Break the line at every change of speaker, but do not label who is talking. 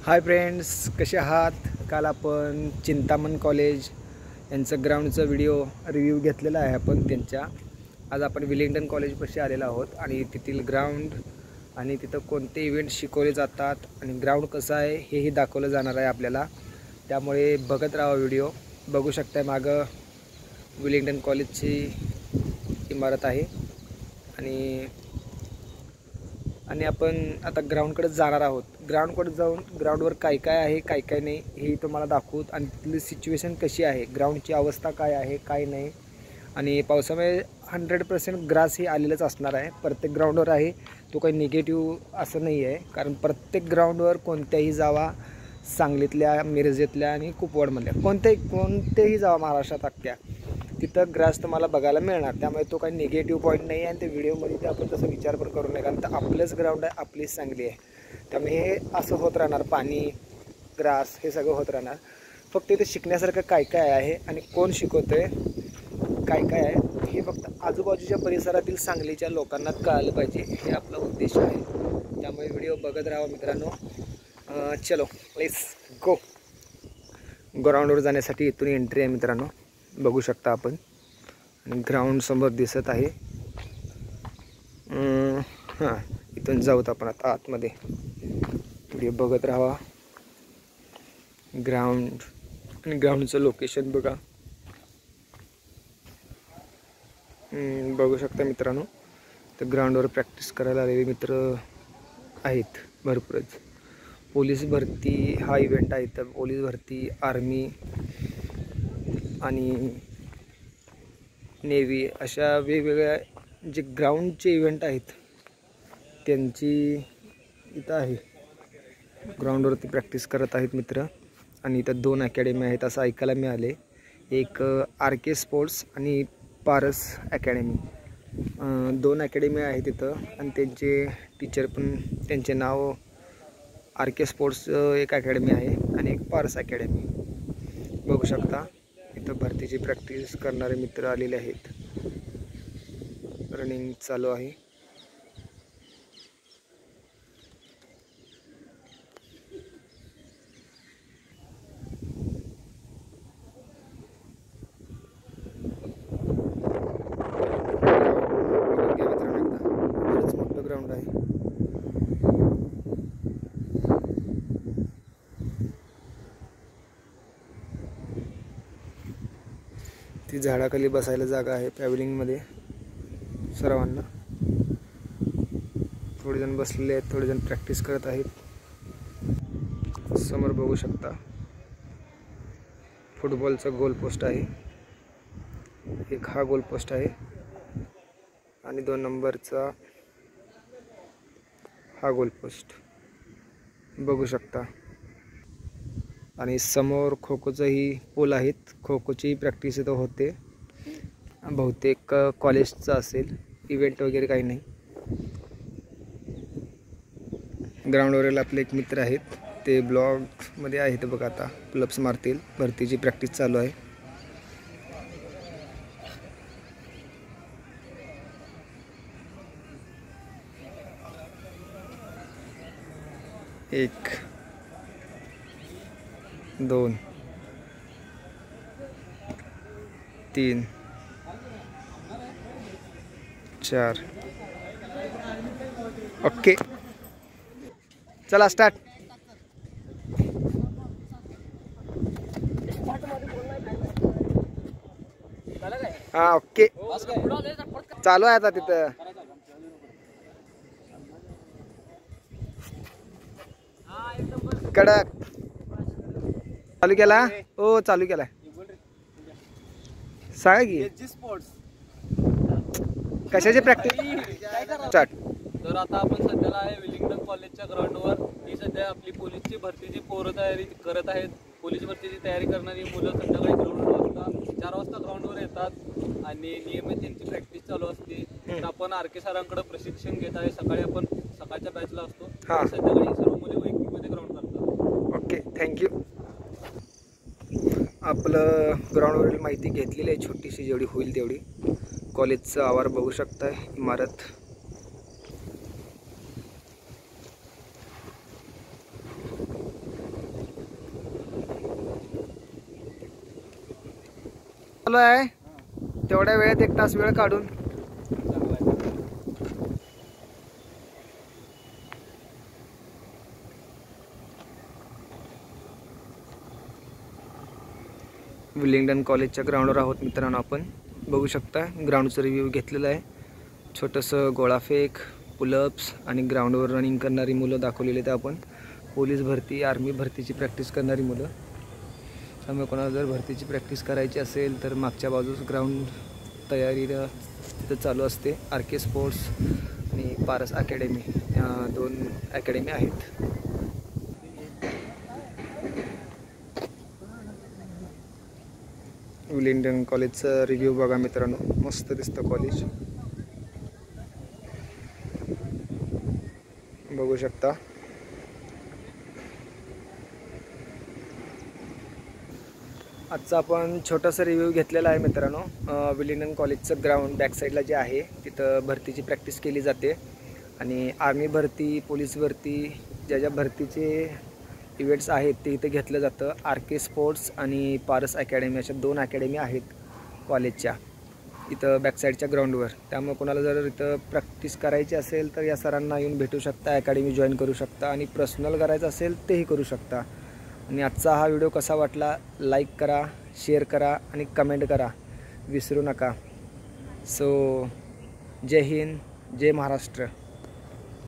Hi friends, कसे आहात? काल आपण चिंतामण कॉलेज यांचं ग्राउंडचा व्हिडिओ रिव्ह्यू घेतलेला आहे आपण त्यांच्या. आज आपण विलिंग्डन कॉलेजपाशी आलेलो आहोत आणि तेथील ग्राउंड आणि तिथं कोणते इव्हेंट शिकवले जातात आणि ग्राउंड कसं आहे हेही दाखवलं जाणार आहे आपल्याला. त्यामुळे बघत राहा व्हिडिओ. बघू शकता मागं विलिंग्डन कॉलेजची इमारत आहे आणि आपण आता ग्राउंडकडे जाणार आहोत. ग्राउंडकडे जाऊन ग्राउंडवर काय काय आहे काय काय नाही हे तुम्हाला दाखवूत आणि तिथली सिच्युएशन कशी आहे, ग्राउंडची अवस्था काय आहे काय नाही. आणि पावसामुळे 100% ग्रास हे आलेलंच असणार आहे. प्रत्येक ग्राउंडवर आहे, तो काही निगेटिव्ह असं नाही आहे. कारण प्रत्येक ग्राउंडवर कोणत्याही जावा, सांगलीतल्या, मिरजेतल्या आणि कुपवाडमधल्या कोणतेही जावा महाराष्ट्रात अख्ख्या, तिथं ग्रास तुम्हाला बघायला मिळणार. त्यामुळे तो काही निगेटिव्ह पॉईंट नाही आहे आणि ते व्हिडिओमध्ये ते आपण तसं विचार पण करू नये. कारण तर आपलंच ग्राउंड आहे, आपलीच सांगली आहे. त्यामुळे हे असं होत राहणार, पाणी ग्रास हे सगळं होत राहणार. फक्त इथे शिकण्यासारखं काय काय आहे आणि कोण शिकवतं आहे काय काय आहे हे फक्त आजूबाजूच्या परिसरातील सांगलीच्या लोकांना कळालं पाहिजे, हे आपला उद्देश आहे. त्यामुळे व्हिडिओ बघत राहा मित्रांनो. चलो लेट्स गो. ग्राउंडवर जाण्यासाठी इथून एंट्री आहे मित्रांनो, बघू शकता आपण. आणि ग्राउंड समोर दिसत आहे. हां, इथून जाऊत आपण आता आतमध्ये. व्हिडिओ बघत राहा. ग्राउंड आणि ग्राउंडचं लोकेशन बघा. बघू शकता मित्रांनो, तर ग्राउंडवर प्रॅक्टिस करायला आलेले मित्र आहेत भरपूरच. पोलीस भरती हा इव्हेंट आहे, तर पोलीस भरती, आर्मी आणि नेव्ही अशा वेगवेगळ्या जे ग्राउंडचे इव्हेंट आहेत त्यांची इथं आहे. ग्राउंडवरती प्रॅक्टिस करत आहेत मित्र. आणि इथं 2 अकॅडमी आहेत असं ऐकायला मिळाले. एक RK स्पोर्ट्स आणि पारस अकॅडमी, 2 अकॅडमी आहेत तिथं. आणि त्यांचे टीचर पण, त्यांचे नाव RK स्पोर्ट्स एक अकॅडमी आहे आणि एक पारस अकॅडमी. बघू शकता इथं भरतीची प्रॅक्टिस करणारे मित्र आलेले आहेत. रनिंग चालू आहे. बरंच मोठं ग्राउंड आहे. ती झाडाखाली बसायला जागा आहे पॅव्हलिंगमध्ये सर्वांना. थोडेजण बसलेले आहेत, थोडेजण प्रॅक्टिस करत आहेत. समोर बघू शकता फुटबॉलचा गोल पोस्ट आहे. एक हा गोल पोस्ट आहे आणि 2 नंबरचा हा गोल पोस्ट बघू शकता. आणि समोर खो खोचंही पोल आहेत. खो खोची प्रॅक्टिस इथं होते. बहुतेक कॉलेजचं असेल, इव्हेंट वगैरे काही नाही. ग्राउंडवरील आपले एक मित्र आहेत, ते ब्लॉगमध्ये आहेत बघा. आता पुलअप्स मारतील. भरतीची प्रॅक्टिस चालू आहे. एक 2 3 4 ओके, चला स्टार्ट. हां ओके, चालू आहे आता तिथं. कडक चालू केला. हो चालू केला. सांगा की कशाची प्रॅक्टिस स्टार्ट.
तर आता आपण सध्याला आहे विलिंग्डन कॉलेजच्या ग्राउंडवर. ही सध्या आपली पोलीसची भरतीची पोरं तयारी करत आहेत. पोलीस भरतीची तयारी करणारी मुलं संध्याकाळी ग्राउंडवर 4 वाजता ग्राउंडवर येतात आणि नियमित त्यांची प्रॅक्टिस चालू असते. तर आपण RK सरांकडे प्रशिक्षण घेत आहे. सकाळी आपण सकाळच्या बॅचला असतो. संध्याकाळी सर्व मुले वैयक्तिकमध्ये ग्राउंड करतात.
Okay, thank you. आपलं ग्राउंडवरील माहिती घेतलेली आहे, छोटीशी जेवढी होईल तेवढी. कॉलेजचा आवार बघू शकताय, इमारत. चालू आहे तेवढ्या वेळेत 1 तास वेळ काढून विलिंग्डन कॉलेजच्या ग्राउंडवर आहोत मित्रांनो. आपण बघू शकता ग्राउंडचा रिव्ह्यू घेतलेला आहे. छोटंसं गोळाफेक, पुलअप्स आणि ग्राउंडवर रनिंग करणारी मुलं दाखवलेली आहेत आपण. पोलीस भरती, आर्मी भरतीची प्रॅक्टिस करणारी मुलं. त्यामुळे कोणाला जर भरतीची प्रॅक्टिस करायची असेल तर मागच्या बाजूस ग्राउंड तयारी तिथं चालू असते. RK स्पोर्ट्स आणि पारस अकॅडमी या 2 अकॅडमी आहेत. विलिंग्डन कॉलेजचा रिव्ह्यू बघा मित्रांनो, मस्त दिसतं कॉलेज, बघू शकता. आजचा आपण छोटासा रिव्ह्यू घेतलेला आहे मित्रांनो. विलिंग्डन कॉलेजचं ग्राउंड बॅक साईडला जे आहे तिथं भरतीची प्रॅक्टिस केली जाते आणि आर्मी भरती, पोलीस भरती, ज्या भरतीचे इव्हेंट्स आहेत ते इथं घेतलं जातं. RK स्पोर्ट्स आणि पारस अकॅडमी अशा 2 अकॅडमी आहेत कॉलेजच्या इथं बॅकसाईडच्या ग्राउंडवर. त्यामुळे कोणाला जर इथं प्रॅक्टिस करायची असेल तर या सरांना येऊन भेटू शकता, अकॅडमी जॉईन करू शकता आणि पर्सनल करायचं असेल तेही करू शकता. आणि आजचा हा व्हिडिओ कसा वाटला लाईक करा, शेअर करा आणि कमेंट करा विसरू नका. सो जय हिंद, जय महाराष्ट्र.